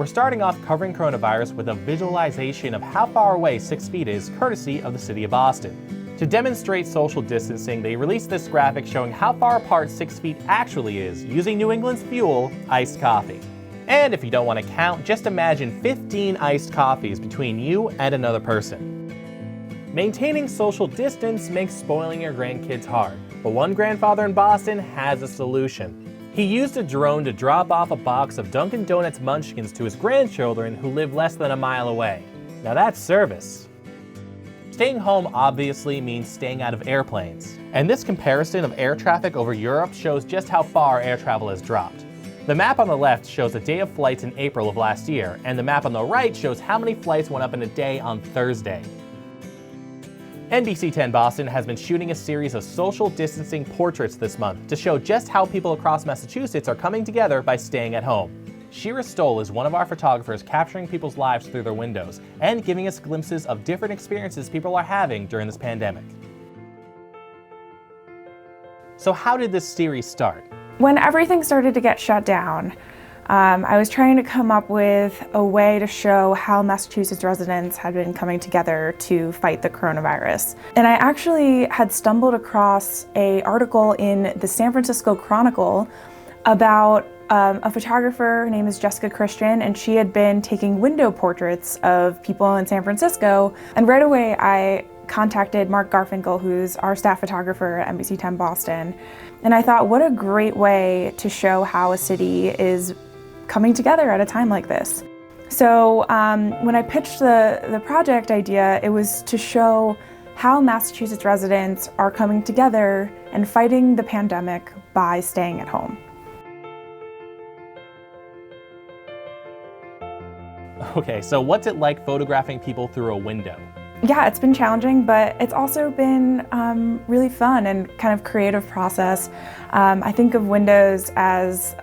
We're starting off covering coronavirus with a visualization of how far away 6 feet is, courtesy of the city of Boston. To demonstrate social distancing, they released this graphic showing how far apart 6 feet actually is, using New England's fuel, iced coffee. And if you don't want to count, just imagine 15 iced coffees between you and another person. Maintaining social distance makes spoiling your grandkids hard, but one grandfather in Boston has a solution. He used a drone to drop off a box of Dunkin' Donuts Munchkins to his grandchildren who live less than a mile away. Now that's service. Staying home obviously means staying out of airplanes. And this comparison of air traffic over Europe shows just how far air travel has dropped. The map on the left shows the day of flights in April of last year, and the map on the right shows how many flights went up in a day on Thursday. NBC 10 Boston has been shooting a series of social distancing portraits this month to show just how people across Massachusetts are coming together by staying at home. Shira Stoll is one of our photographers capturing people's lives through their windows and giving us glimpses of different experiences people are having during this pandemic. So how did this series start? When everything started to get shut down, I was trying to come up with a way to show how Massachusetts residents had been coming together to fight the coronavirus. And I actually had stumbled across an article in the San Francisco Chronicle about a photographer. Her name is Jessica Christian, and she had been taking window portraits of people in San Francisco. And right away I contacted Mark Garfinkel, who's our staff photographer at NBC 10 Boston. And I thought, what a great way to show how a city is coming together at a time like this. So when I pitched the project idea, it was to show how Massachusetts residents are coming together and fighting the pandemic by staying at home. Okay, so what's it like photographing people through a window? Yeah, it's been challenging, but it's also been really fun and kind of creative process. I think of windows as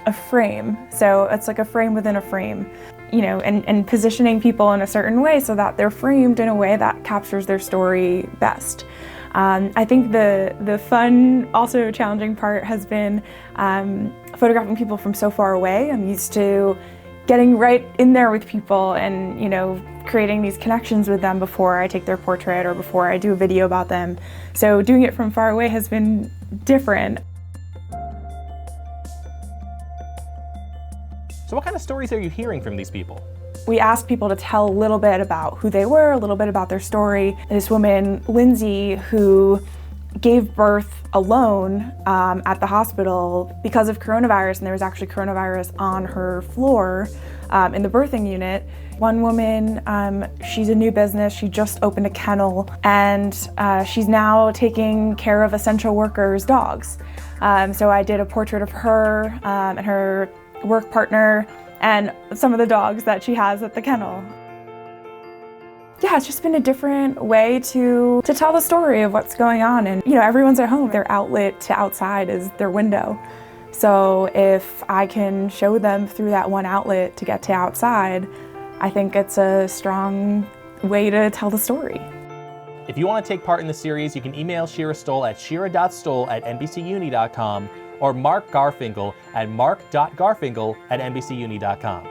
a frame, so it's like a frame within a frame, you know, and positioning people in a certain way so that they're framed in a way that captures their story best. I think the fun, also challenging part has been photographing people from so far away. I'm used to getting right in there with people and, you know, creating these connections with them before I take their portrait or before I do a video about them. So doing it from far away has been different. So what kind of stories are you hearing from these people? We asked people to tell a little bit about who they were, a little bit about their story. This woman, Lindsay, who gave birth alone at the hospital because of coronavirus, and there was actually coronavirus on her floor in the birthing unit. One woman, she's a new business, she just opened a kennel, and she's now taking care of essential workers' dogs. So I did a portrait of her and her work partner and some of the dogs that she has at the kennel. Yeah, it's just been a different way to tell the story of what's going on. And, you know, everyone's at home. Their outlet to outside is their window. So if I can show them through that one outlet to get to outside, I think it's a strong way to tell the story. If you want to take part in the series, you can email Shira Stoll at shira.stoll@nbcuni.com or Mark Garfinkel at mark.garfinkel@nbcuni.com.